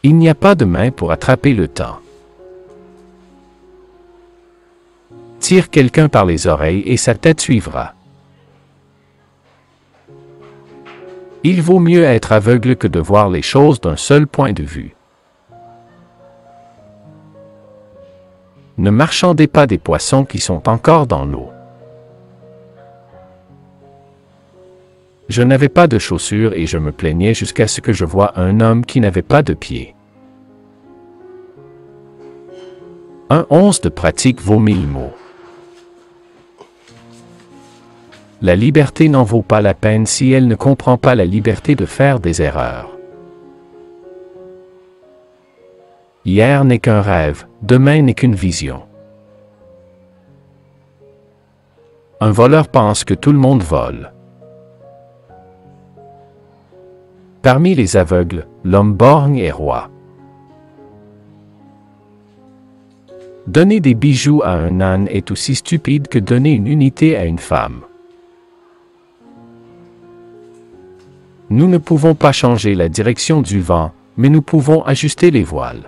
Il n'y a pas de main pour attraper le temps. Tire quelqu'un par les oreilles et sa tête suivra. Il vaut mieux être aveugle que de voir les choses d'un seul point de vue. Ne marchandez pas des poissons qui sont encore dans l'eau. Je n'avais pas de chaussures et je me plaignais jusqu'à ce que je voie un homme qui n'avait pas de pieds. Un once de pratique vaut 1000 mots. La liberté n'en vaut pas la peine si elle ne comprend pas la liberté de faire des erreurs. Hier n'est qu'un rêve, demain n'est qu'une vision. Un voleur pense que tout le monde vole. Parmi les aveugles, l'homme borgne est roi. Donner des bijoux à un âne est aussi stupide que donner une unité à une femme. Nous ne pouvons pas changer la direction du vent, mais nous pouvons ajuster les voiles.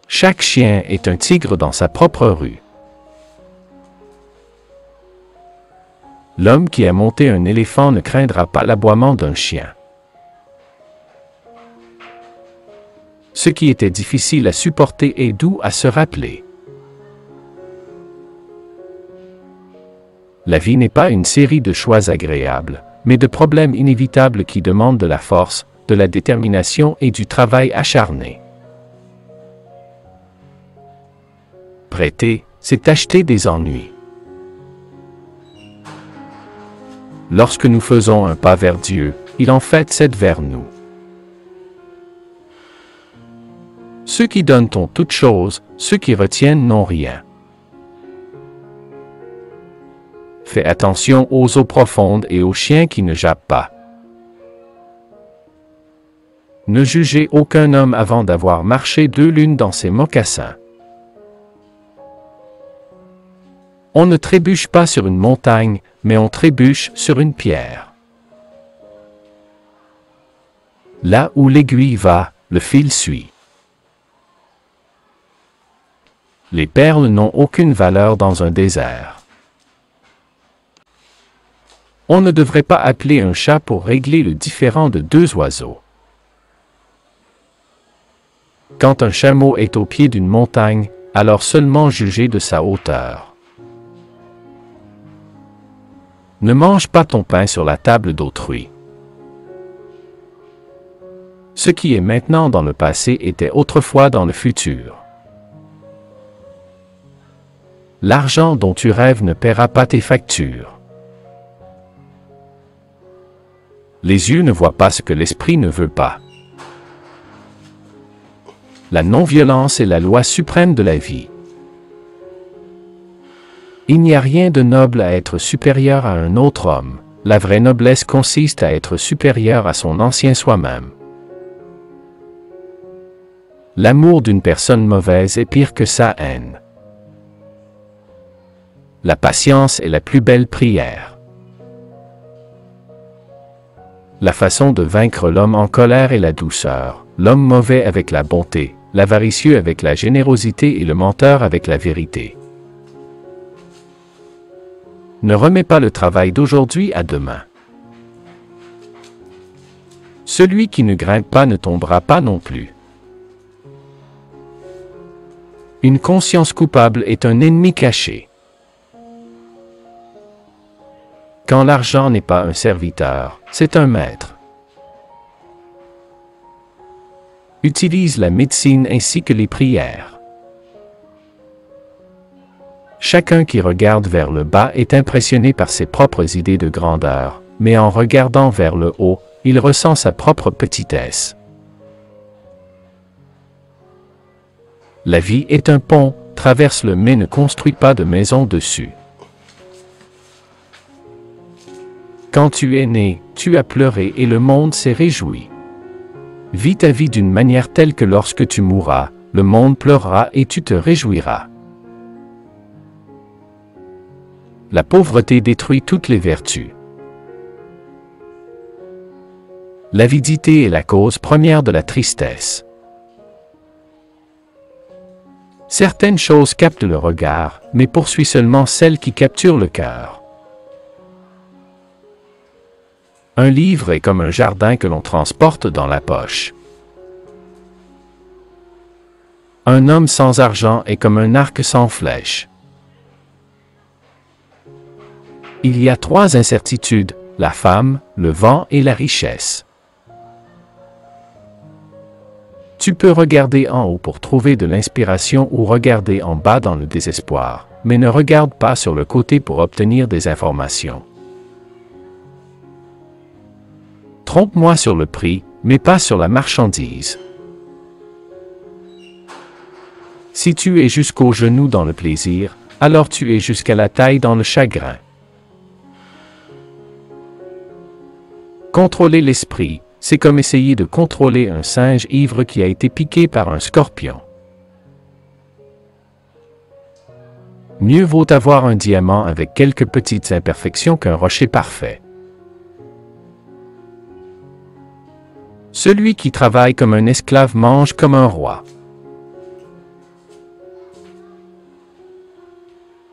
Chaque chien est un tigre dans sa propre rue. L'homme qui a monté un éléphant ne craindra pas l'aboiement d'un chien. Ce qui était difficile à supporter est doux à se rappeler. La vie n'est pas une série de choix agréables, mais de problèmes inévitables qui demandent de la force, de la détermination et du travail acharné. Prêter, c'est acheter des ennuis. Lorsque nous faisons un pas vers Dieu, il en fait 7 vers nous. Ceux qui donnent ont toutes choses, ceux qui retiennent n'ont rien. Fais attention aux eaux profondes et aux chiens qui ne jappent pas. Ne jugez aucun homme avant d'avoir marché 2 lunes dans ses mocassins. On ne trébuche pas sur une montagne, mais on trébuche sur une pierre. Là où l'aiguille va, le fil suit. Les perles n'ont aucune valeur dans un désert. On ne devrait pas appeler un chat pour régler le différend de 2 oiseaux. Quand un chameau est au pied d'une montagne, alors seulement jugez de sa hauteur. Ne mange pas ton pain sur la table d'autrui. Ce qui est maintenant dans le passé était autrefois dans le futur. L'argent dont tu rêves ne paiera pas tes factures. Les yeux ne voient pas ce que l'esprit ne veut pas. La non-violence est la loi suprême de la vie. Il n'y a rien de noble à être supérieur à un autre homme. La vraie noblesse consiste à être supérieur à son ancien soi-même. L'amour d'une personne mauvaise est pire que sa haine. La patience est la plus belle prière. La façon de vaincre l'homme en colère est la douceur, l'homme mauvais avec la bonté, l'avaricieux avec la générosité et le menteur avec la vérité. Ne remets pas le travail d'aujourd'hui à demain. Celui qui ne grimpe pas ne tombera pas non plus. Une conscience coupable est un ennemi caché. Quand l'argent n'est pas un serviteur, c'est un maître. Utilise la médecine ainsi que les prières. Chacun qui regarde vers le bas est impressionné par ses propres idées de grandeur, mais en regardant vers le haut, il ressent sa propre petitesse. La vie est un pont, traverse-le mais ne construis pas de maison dessus. Quand tu es né, tu as pleuré et le monde s'est réjoui. Vis ta vie d'une manière telle que lorsque tu mourras, le monde pleurera et tu te réjouiras. La pauvreté détruit toutes les vertus. L'avidité est la cause première de la tristesse. Certaines choses captent le regard, mais poursuit seulement celles qui capturent le cœur. Un livre est comme un jardin que l'on transporte dans la poche. Un homme sans argent est comme un arc sans flèche. Il y a 3 incertitudes, la femme, le vent et la richesse. Tu peux regarder en haut pour trouver de l'inspiration ou regarder en bas dans le désespoir, mais ne regarde pas sur le côté pour obtenir des informations. Trompe-moi sur le prix, mais pas sur la marchandise. Si tu es jusqu'au genou dans le plaisir, alors tu es jusqu'à la taille dans le chagrin. Contrôler l'esprit, c'est comme essayer de contrôler un singe ivre qui a été piqué par un scorpion. Mieux vaut avoir un diamant avec quelques petites imperfections qu'un rocher parfait. Celui qui travaille comme un esclave mange comme un roi.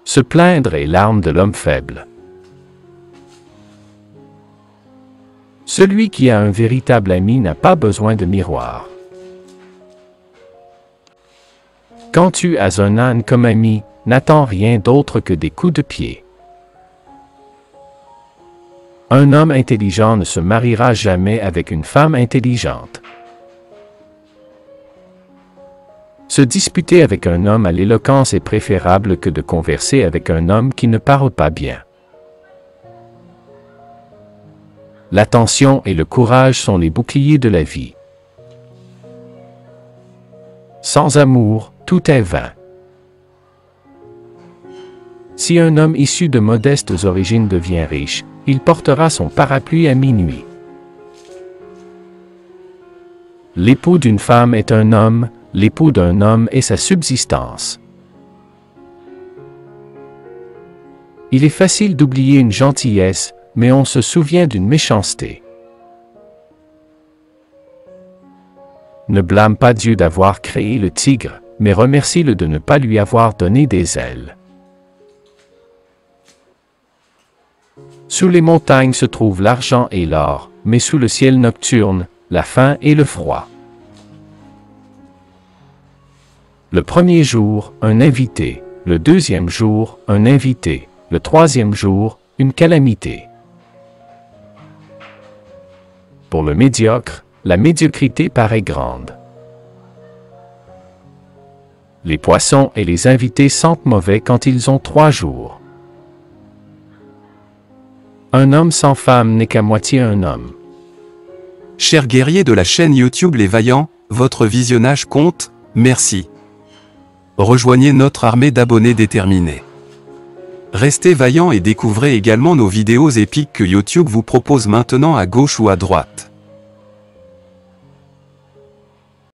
Se plaindre est l'arme de l'homme faible. Celui qui a un véritable ami n'a pas besoin de miroir. Quand tu as un âne comme ami, n'attends rien d'autre que des coups de pied. Un homme intelligent ne se mariera jamais avec une femme intelligente. Se disputer avec un homme à l'éloquence est préférable que de converser avec un homme qui ne parle pas bien. L'attention et le courage sont les boucliers de la vie. Sans amour, tout est vain. Si un homme issu de modestes origines devient riche, il portera son parapluie à minuit. L'époux d'une femme est un homme, l'époux d'un homme est sa subsistance. Il est facile d'oublier une gentillesse, mais on se souvient d'une méchanceté. Ne blâme pas Dieu d'avoir créé le tigre, mais remercie-le de ne pas lui avoir donné des ailes. Sous les montagnes se trouvent l'argent et l'or, mais sous le ciel nocturne, la faim et le froid. Le premier jour, un invité. Le deuxième jour, un invité. Le troisième jour, une calamité. Pour le médiocre, la médiocrité paraît grande. Les poissons et les invités sentent mauvais quand ils ont 3 jours. Un homme sans femme n'est qu'à moitié un homme. Chers guerriers de la chaîne YouTube Les Vaillants, votre visionnage compte, merci. Rejoignez notre armée d'abonnés déterminés. Restez vaillants et découvrez également nos vidéos épiques que YouTube vous propose maintenant à gauche ou à droite.